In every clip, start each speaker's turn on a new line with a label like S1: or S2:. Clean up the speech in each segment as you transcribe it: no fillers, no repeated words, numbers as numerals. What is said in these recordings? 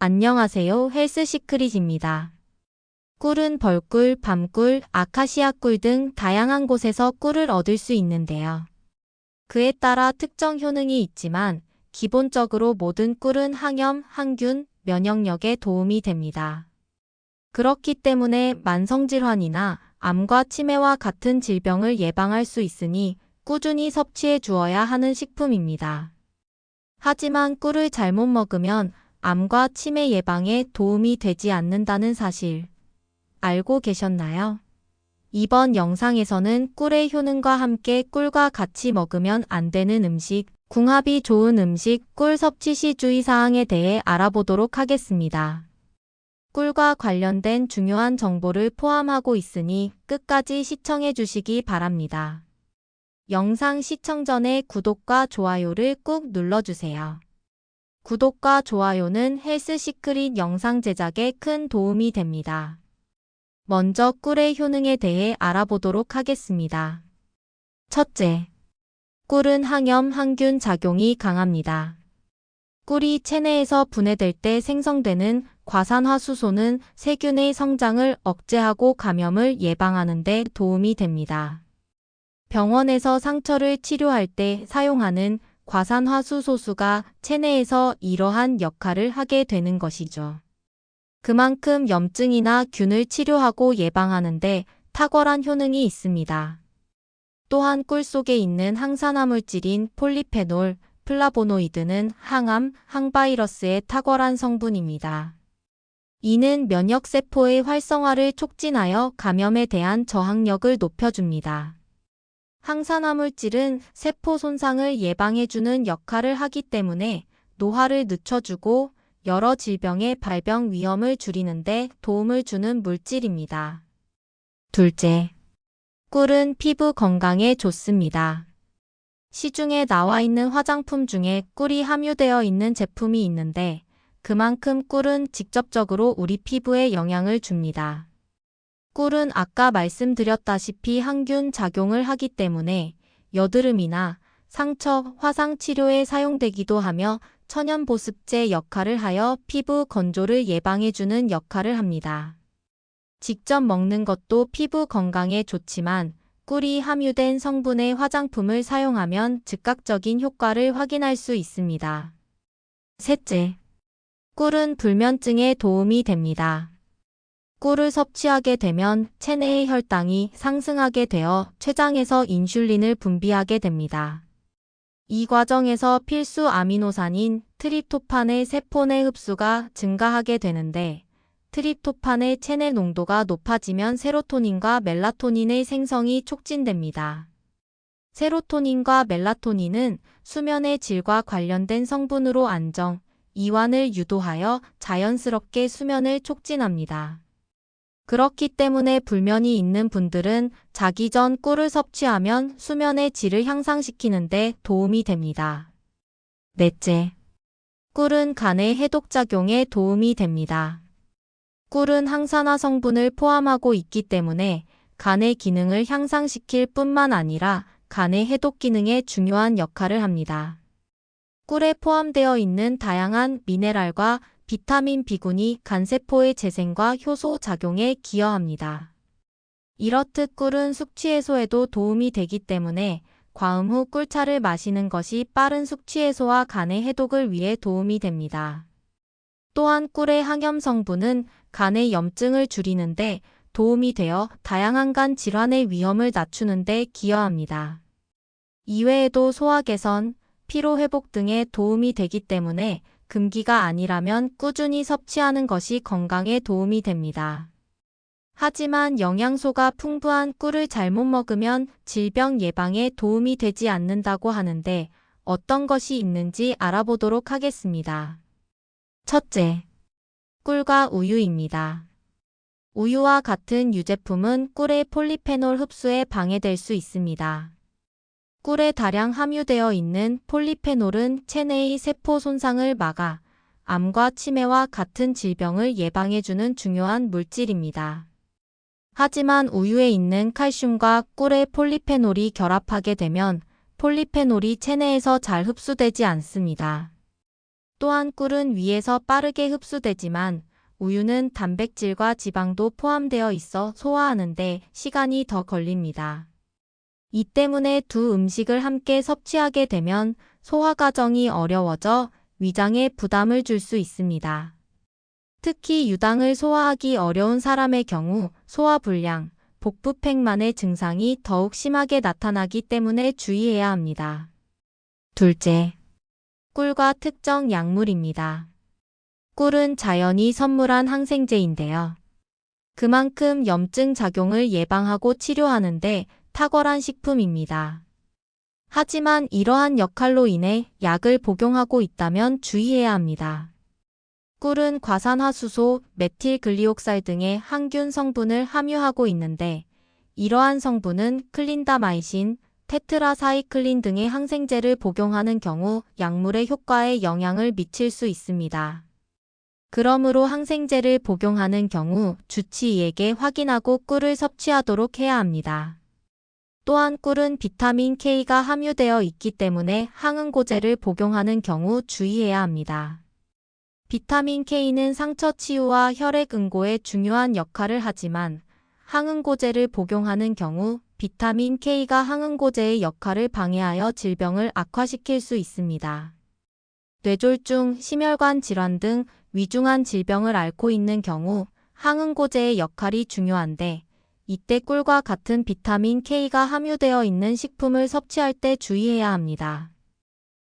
S1: 안녕하세요. 헬스시크릿입니다. 꿀은 벌꿀, 밤꿀, 아카시아 꿀 등 다양한 곳에서 꿀을 얻을 수 있는데요. 그에 따라 특정 효능이 있지만 기본적으로 모든 꿀은 항염, 항균, 면역력에 도움이 됩니다. 그렇기 때문에 만성질환이나 암과 치매와 같은 질병을 예방할 수 있으니 꾸준히 섭취해 주어야 하는 식품입니다. 하지만 꿀을 잘못 먹으면 암과 치매 예방에 도움이 되지 않는다는 사실 알고 계셨나요? 이번 영상에서는 꿀의 효능과 함께 꿀과 같이 먹으면 안 되는 음식, 궁합이 좋은 음식, 꿀 섭취 시 주의사항에 대해 알아보도록 하겠습니다. 꿀과 관련된 중요한 정보를 포함하고 있으니 끝까지 시청해 주시기 바랍니다. 영상 시청 전에 구독과 좋아요를 꾹 눌러주세요. 구독과 좋아요는 헬스시크릿 영상 제작에 큰 도움이 됩니다. 먼저 꿀의 효능에 대해 알아보도록 하겠습니다. 첫째, 꿀은 항염, 항균 작용이 강합니다. 꿀이 체내에서 분해될 때 생성되는 과산화수소는 세균의 성장을 억제하고 감염을 예방하는 데 도움이 됩니다. 병원에서 상처를 치료할 때 사용하는 과산화수소수가 체내에서 이러한 역할을 하게 되는 것이죠. 그만큼 염증이나 균을 치료하고 예방하는데 탁월한 효능이 있습니다. 또한 꿀 속에 있는 항산화 물질인 폴리페놀, 플라보노이드는 항암, 항바이러스의 탁월한 성분입니다. 이는 면역세포의 활성화를 촉진하여 감염에 대한 저항력을 높여줍니다. 항산화 물질은 세포 손상을 예방해주는 역할을 하기 때문에 노화를 늦춰주고 여러 질병의 발병 위험을 줄이는 데 도움을 주는 물질입니다. 둘째, 꿀은 피부 건강에 좋습니다. 시중에 나와 있는 화장품 중에 꿀이 함유되어 있는 제품이 있는데 그만큼 꿀은 직접적으로 우리 피부에 영향을 줍니다. 꿀은 아까 말씀드렸다시피 항균 작용을 하기 때문에 여드름이나 상처, 화상 치료에 사용되기도 하며 천연 보습제 역할을 하여 피부 건조를 예방해주는 역할을 합니다. 직접 먹는 것도 피부 건강에 좋지만 꿀이 함유된 성분의 화장품을 사용하면 즉각적인 효과를 확인할 수 있습니다. 셋째, 꿀은 불면증에 도움이 됩니다. 꿀을 섭취하게 되면 체내의 혈당이 상승하게 되어 췌장에서 인슐린을 분비하게 됩니다. 이 과정에서 필수 아미노산인 트립토판의 세포 내 흡수가 증가하게 되는데 트립토판의 체내 농도가 높아지면 세로토닌과 멜라토닌의 생성이 촉진됩니다. 세로토닌과 멜라토닌은 수면의 질과 관련된 성분으로 안정, 이완을 유도하여 자연스럽게 수면을 촉진합니다. 그렇기 때문에 불면이 있는 분들은 자기 전 꿀을 섭취하면 수면의 질을 향상시키는 데 도움이 됩니다. 넷째, 꿀은 간의 해독작용에 도움이 됩니다. 꿀은 항산화 성분을 포함하고 있기 때문에 간의 기능을 향상시킬 뿐만 아니라 간의 해독 기능에 중요한 역할을 합니다. 꿀에 포함되어 있는 다양한 미네랄과 비타민 B군이 간세포의 재생과 효소 작용에 기여합니다. 이렇듯 꿀은 숙취 해소에도 도움이 되기 때문에 과음 후 꿀차를 마시는 것이 빠른 숙취 해소와 간의 해독을 위해 도움이 됩니다. 또한 꿀의 항염 성분은 간의 염증을 줄이는 데 도움이 되어 다양한 간 질환의 위험을 낮추는 데 기여합니다. 이외에도 소화 개선, 피로 회복 등에 도움이 되기 때문에 금기가 아니라면 꾸준히 섭취하는 것이 건강에 도움이 됩니다. 하지만 영양소가 풍부한 꿀을 잘못 먹으면 질병 예방에 도움이 되지 않는다고 하는데 어떤 것이 있는지 알아보도록 하겠습니다. 첫째, 꿀과 우유입니다. 우유와 같은 유제품은 꿀의 폴리페놀 흡수에 방해될 수 있습니다. 꿀에 다량 함유되어 있는 폴리페놀은 체내의 세포 손상을 막아 암과 치매와 같은 질병을 예방해주는 중요한 물질입니다. 하지만 우유에 있는 칼슘과 꿀의 폴리페놀이 결합하게 되면 폴리페놀이 체내에서 잘 흡수되지 않습니다. 또한 꿀은 위에서 빠르게 흡수되지만 우유는 단백질과 지방도 포함되어 있어 소화하는데 시간이 더 걸립니다. 이 때문에 두 음식을 함께 섭취하게 되면 소화 과정이 어려워져 위장에 부담을 줄 수 있습니다. 특히 유당을 소화하기 어려운 사람의 경우 소화불량, 복부팽만의 증상이 더욱 심하게 나타나기 때문에 주의해야 합니다. 둘째, 꿀과 특정 약물입니다. 꿀은 자연이 선물한 항생제인데요. 그만큼 염증 작용을 예방하고 치료하는데 탁월한 식품입니다. 하지만 이러한 역할로 인해 약을 복용하고 있다면 주의해야 합니다. 꿀은 과산화수소, 메틸글리옥살 등의 항균 성분을 함유하고 있는데 이러한 성분은 클린다마이신, 테트라사이클린 등의 항생제를 복용하는 경우 약물의 효과에 영향을 미칠 수 있습니다. 그러므로 항생제를 복용하는 경우 주치의에게 확인하고 꿀을 섭취하도록 해야 합니다. 또한 꿀은 비타민 K가 함유되어 있기 때문에 항응고제를 복용하는 경우 주의해야 합니다. 비타민 K는 상처 치유와 혈액 응고에 중요한 역할을 하지만 항응고제를 복용하는 경우 비타민 K가 항응고제의 역할을 방해하여 질병을 악화시킬 수 있습니다. 뇌졸중, 심혈관 질환 등 위중한 질병을 앓고 있는 경우 항응고제의 역할이 중요한데 이때 꿀과 같은 비타민 K가 함유되어 있는 식품을 섭취할 때 주의해야 합니다.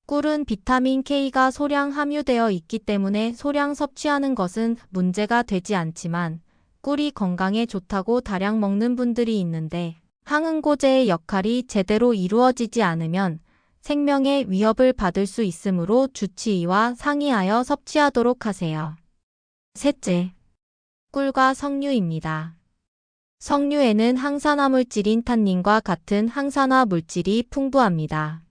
S1: 꿀은 비타민 K가 소량 함유되어 있기 때문에 소량 섭취하는 것은 문제가 되지 않지만 꿀이 건강에 좋다고 다량 먹는 분들이 있는데 항응고제의 역할이 제대로 이루어지지 않으면 생명에 위협을 받을 수 있으므로 주치의와 상의하여 섭취하도록 하세요. 셋째, 꿀과 석류입니다. 석류에는 항산화 물질인 탄닌과 같은 항산화 물질이 풍부합니다.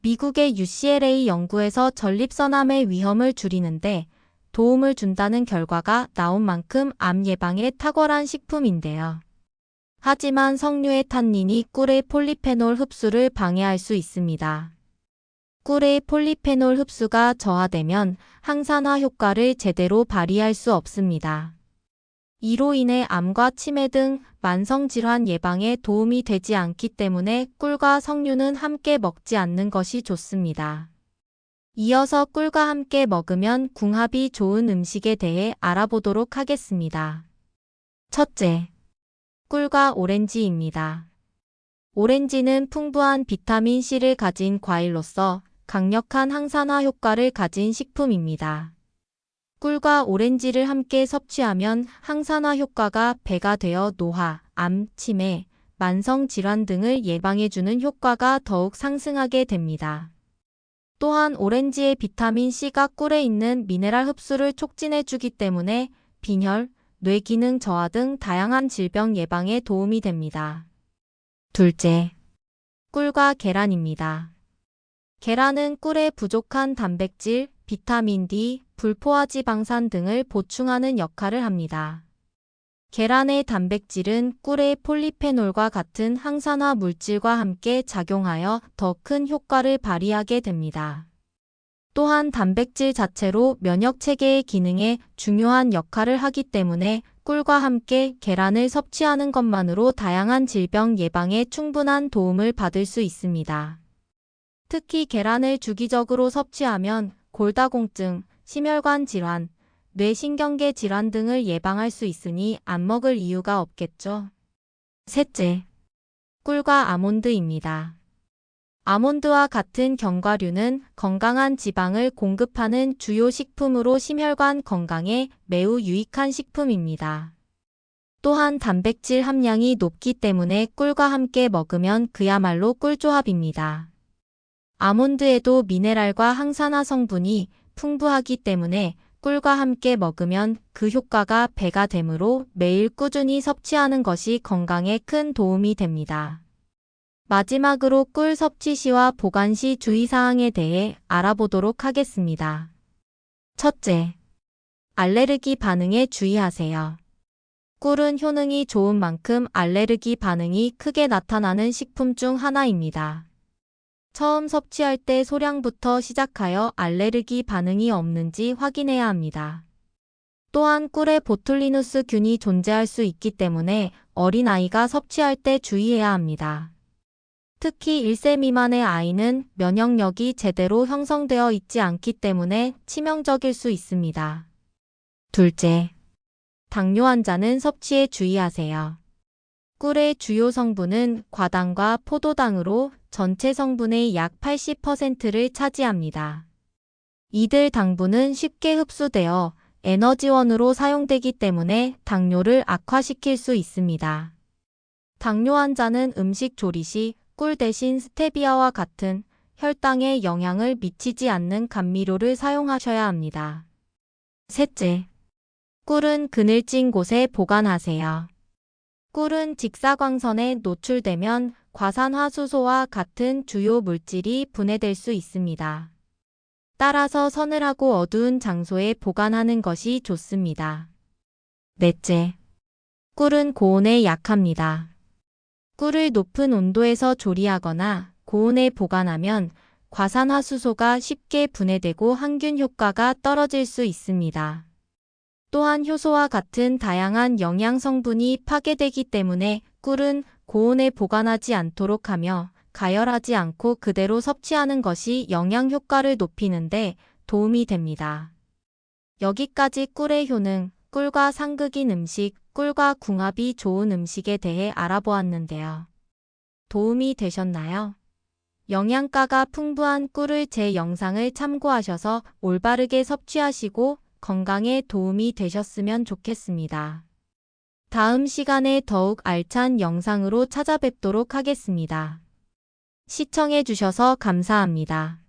S1: 미국의 UCLA 연구에서 전립선암의 위험을 줄이는데 도움을 준다는 결과가 나온 만큼 암 예방에 탁월한 식품인데요. 하지만 석류의 탄닌이 꿀의 폴리페놀 흡수를 방해할 수 있습니다. 꿀의 폴리페놀 흡수가 저하되면 항산화 효과를 제대로 발휘할 수 없습니다. 이로 인해 암과 치매 등 만성질환 예방에 도움이 되지 않기 때문에 꿀과 석류는 함께 먹지 않는 것이 좋습니다. 이어서 꿀과 함께 먹으면 궁합이 좋은 음식에 대해 알아보도록 하겠습니다. 첫째, 꿀과 오렌지입니다. 오렌지는 풍부한 비타민C를 가진 과일로서 강력한 항산화 효과를 가진 식품입니다. 꿀과 오렌지를 함께 섭취하면 항산화 효과가 배가 되어 노화, 암, 치매, 만성질환 등을 예방해주는 효과가 더욱 상승하게 됩니다. 또한 오렌지의 비타민C가 꿀에 있는 미네랄 흡수를 촉진해주기 때문에 빈혈, 뇌기능 저하 등 다양한 질병 예방에 도움이 됩니다. 둘째, 꿀과 계란입니다. 계란은 꿀에 부족한 단백질, 비타민 D, 불포화지방산 등을 보충하는 역할을 합니다. 계란의 단백질은 꿀의 폴리페놀과 같은 항산화 물질과 함께 작용하여 더 큰 효과를 발휘하게 됩니다. 또한 단백질 자체로 면역체계의 기능에 중요한 역할을 하기 때문에 꿀과 함께 계란을 섭취하는 것만으로 다양한 질병 예방에 충분한 도움을 받을 수 있습니다. 특히 계란을 주기적으로 섭취하면 골다공증, 심혈관 질환, 뇌신경계 질환 등을 예방할 수 있으니 안 먹을 이유가 없겠죠. 셋째, 꿀과 아몬드입니다. 아몬드와 같은 견과류는 건강한 지방을 공급하는 주요 식품으로 심혈관 건강에 매우 유익한 식품입니다. 또한 단백질 함량이 높기 때문에 꿀과 함께 먹으면 그야말로 꿀조합입니다. 아몬드에도 미네랄과 항산화 성분이 풍부하기 때문에 꿀과 함께 먹으면 그 효과가 배가 되므로 매일 꾸준히 섭취하는 것이 건강에 큰 도움이 됩니다. 마지막으로 꿀 섭취 시와 보관 시 주의사항에 대해 알아보도록 하겠습니다. 첫째, 알레르기 반응에 주의하세요. 꿀은 효능이 좋은 만큼 알레르기 반응이 크게 나타나는 식품 중 하나입니다. 처음 섭취할 때 소량부터 시작하여 알레르기 반응이 없는지 확인해야 합니다. 또한 꿀에 보툴리누스 균이 존재할 수 있기 때문에 어린아이가 섭취할 때 주의해야 합니다. 특히 1세 미만의 아이는 면역력이 제대로 형성되어 있지 않기 때문에 치명적일 수 있습니다. 둘째, 당뇨 환자는 섭취에 주의하세요. 꿀의 주요 성분은 과당과 포도당으로 전체 성분의 약 80%를 차지합니다. 이들 당분은 쉽게 흡수되어 에너지원으로 사용되기 때문에 당뇨를 악화시킬 수 있습니다. 당뇨 환자는 음식 조리 시 꿀 대신 스테비아와 같은 혈당에 영향을 미치지 않는 감미료를 사용하셔야 합니다. 셋째, 꿀은 그늘진 곳에 보관하세요. 꿀은 직사광선에 노출되면 과산화수소와 같은 주요 물질이 분해될 수 있습니다. 따라서 서늘하고 어두운 장소에 보관하는 것이 좋습니다. 넷째, 꿀은 고온에 약합니다. 꿀을 높은 온도에서 조리하거나 고온에 보관하면 과산화수소가 쉽게 분해되고 항균 효과가 떨어질 수 있습니다. 또한 효소와 같은 다양한 영양 성분이 파괴되기 때문에 꿀은 고온에 보관하지 않도록 하며 가열하지 않고 그대로 섭취하는 것이 영양 효과를 높이는데 도움이 됩니다. 여기까지 꿀의 효능, 꿀과 상극인 음식, 꿀과 궁합이 좋은 음식에 대해 알아보았는데요. 도움이 되셨나요? 영양가가 풍부한 꿀을 제 영상을 참고하셔서 올바르게 섭취하시고 건강에 도움이 되셨으면 좋겠습니다. 다음 시간에 더욱 알찬 영상으로 찾아뵙도록 하겠습니다. 시청해 주셔서 감사합니다.